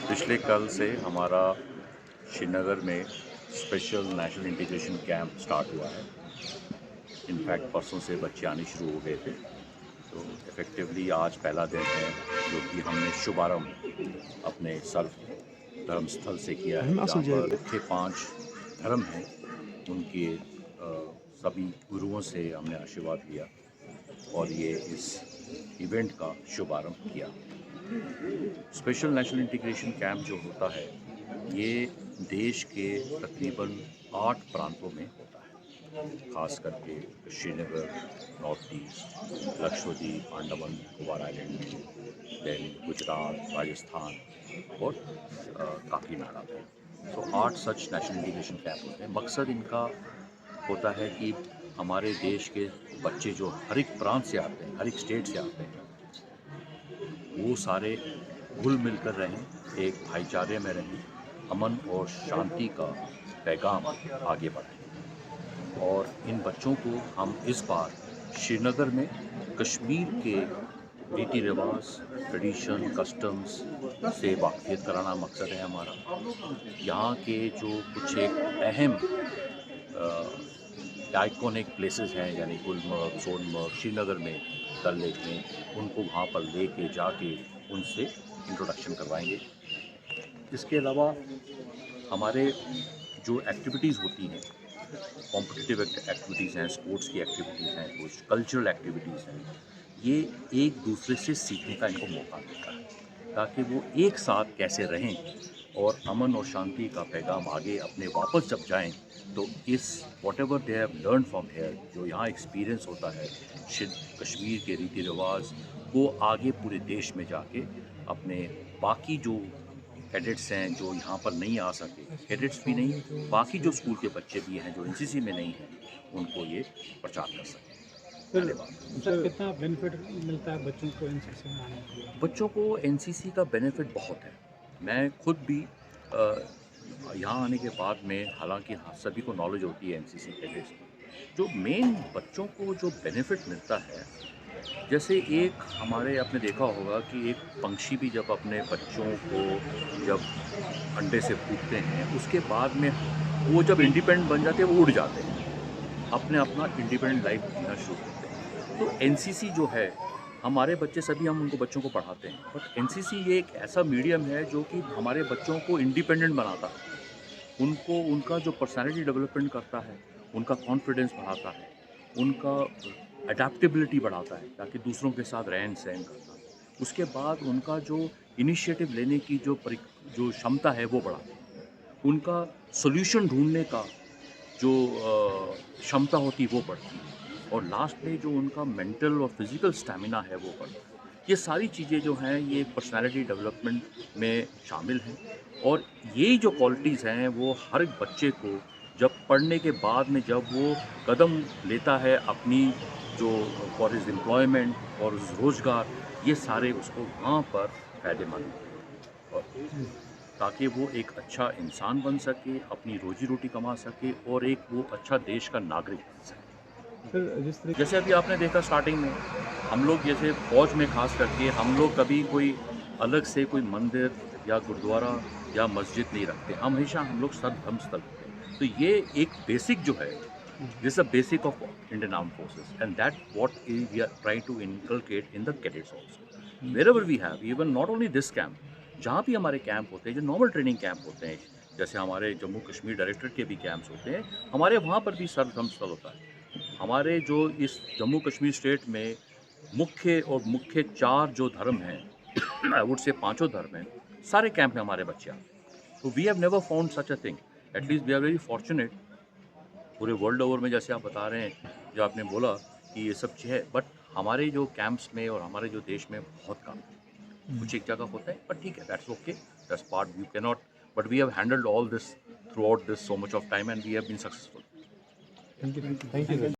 पिछले कल से हमारा श्रीनगर में special national integration camp start हुआ है। इनफैक्ट परसों से बच्चे आने शुरू हो गए थे, तो इफ़ेक्टिवली आज पहला दिन है जो कि हमने शुभारंभ अपने सर्व धर्मस्थल से किया है, जहाँ पर मुख्य 5 धर्म हैं उनके सभी गुरुओं से हमने आशीर्वाद लिया और ये इस इवेंट का शुभारंभ किया। स्पेशल नेशनल इंटीग्रेशन कैंप जो होता है ये देश के तकरीबन 8 प्रांतों में होता है, ख़ास करके Srinagar, north east, Lakshadweep, Andaman Nicobar island में, देन गुजरात, राजस्थान और काकीनाडा में। तो 8 सच नेशनल इंटीग्रेशन कैंप होते हैं। मकसद इनका होता है कि हमारे देश के बच्चे जो हर एक प्रांत से आते हैं, हर एक स्टेट से आते हैं, वो सारे घुल मिलकर रहें, एक भाईचारे में रहें, अमन और शांति का पैगाम आगे बढ़ाएं। और इन बच्चों को हम इस बार श्रीनगर में कश्मीर के रीति रिवाज, ट्रेडिशन, कस्टम्स से वाक़फ़ियत कराना मकसद है हमारा। यहाँ के जो कुछ एक अहम आइकॉनिक प्लेसेस हैं, यानी गुलमर्ग, सोनमर्ग, श्रीनगर में, डल लेक में, उनको वहाँ पर लेके जाके उनसे इंट्रोडक्शन करवाएंगे। इसके अलावा हमारे जो एक्टिविटीज़ होती हैं, कॉम्पिटिटिव एक्टिविटीज़ हैं, स्पोर्ट्स की एक्टिविटीज़ हैं, कुछ कल्चरल एक्टिविटीज़ हैं, ये एक दूसरे से सीखने का इनको मौका मिलता है ताकि वो एक साथ कैसे रहें और अमन और शांति का पैगाम आगे अपने वापस जब जाएं तो इस whatever they have learn from here, जो यहाँ एक्सपीरियंस होता है कश्मीर के रीति रिवाज, वो आगे पूरे देश में जाके अपने बाकी जो कैडेट्स हैं जो यहाँ पर नहीं आ सके, कैडेट्स भी नहीं, बाकी जो स्कूल के बच्चे भी हैं जो एनसीसी में नहीं हैं, उनको ये प्रचार कर सकें। धन्यवाद। सर कितना बेनिफिट मिलता है बच्चों को एनसीसी में आने के लिए? बच्चों को एनसीसी का बेनिफिट बहुत है। मैं खुद भी यहाँ आने के बाद में, हालांकि हाँ सभी को नॉलेज होती है एनसीसी कैडेट्स की, जो मेन बच्चों को जो बेनिफिट मिलता है, जैसे एक हमारे आपने देखा होगा कि एक पंछी भी जब अपने बच्चों को जब अंडे से फूटते हैं, उसके बाद में वो जब इंडिपेंडेंट बन जाते हैं वो उड़ जाते हैं, अपने अपना इंडिपेंडेंट लाइफ जीना शुरू करते हैं। तो एनसीसी जो है, हमारे बच्चे सभी हम उनको बच्चों को पढ़ाते हैं, बट एनसीसी ये एक ऐसा मीडियम है जो कि हमारे बच्चों को इंडिपेंडेंट बनाता है, उनको उनका जो पर्सनालिटी डेवलपमेंट करता है, उनका कॉन्फिडेंस बढ़ाता है, उनका अडेप्टेबिलिटी बढ़ाता है ताकि दूसरों के साथ रहन सहन करना। उसके बाद उनका जो इनिशिएटिव लेने की जो क्षमता है वो बढ़ाता है, उनका सॉल्यूशन ढूंढने का जो क्षमता होती है वो बढ़ती है, और लास्ट में जो उनका मेंटल और फिज़िकल स्टैमिना है वो बढ़ता है। ये सारी चीज़ें जो हैं ये पर्सनैलिटी डेवलपमेंट में शामिल हैं, और यही जो क्वालिटीज़ हैं वो हर एक बच्चे को जब पढ़ने के बाद में जब वो कदम लेता है अपनी जो फॉर हिज एम्प्लॉयमेंट और रोज़गार, ये सारे उसको वहाँ पर फ़ायदेमंद हैं, और ताकि वो एक अच्छा इंसान बन सके, अपनी रोजी रोटी कमा सके और एक वो अच्छा देश का नागरिक बन सके। सर जिस तरीके जैसे अभी आपने देखा स्टार्टिंग में हम लोग जैसे फौज में खास करके हम लोग कभी कोई अलग से कोई मंदिर या गुरुद्वारा या मस्जिद नहीं रखते, हम लोग सर्वधर्म स्थल रखते हैं। तो ये एक बेसिक जो है, this a basic of Indian arm forces, and that what we are trying to inculcate in the cadets also wherever we have, even not only this camp, जहाँ भी हमारे कैंप होते हैं, जो नॉर्मल ट्रेनिंग कैंप होते हैं, जैसे हमारे जम्मू कश्मीर डायरेक्टरेट के भी कैंप्स होते हैं, हमारे वहाँ पर भी सर्वधर्म स्थल होता है। हमारे जो इस जम्मू कश्मीर स्टेट में मुख्य 4 जो धर्म हैं, आई वुड से 5 धर्म हैं, सारे कैंप में हमारे बच्चे आते हैं। तो we have never found such a thing, at least we are very fortunate. पूरे वर्ल्ड ओवर में जैसे आप बता रहे हैं, जो आपने बोला कि ये सब चीज़ है, बट हमारे जो कैंप्स में और हमारे जो देश में बहुत कम है। कुछ एक जगह होता है, बट ठीक है, that's okay, that's part, you can not, but we have handled all this throughout this so much of time and we have been successful. Thank you sir.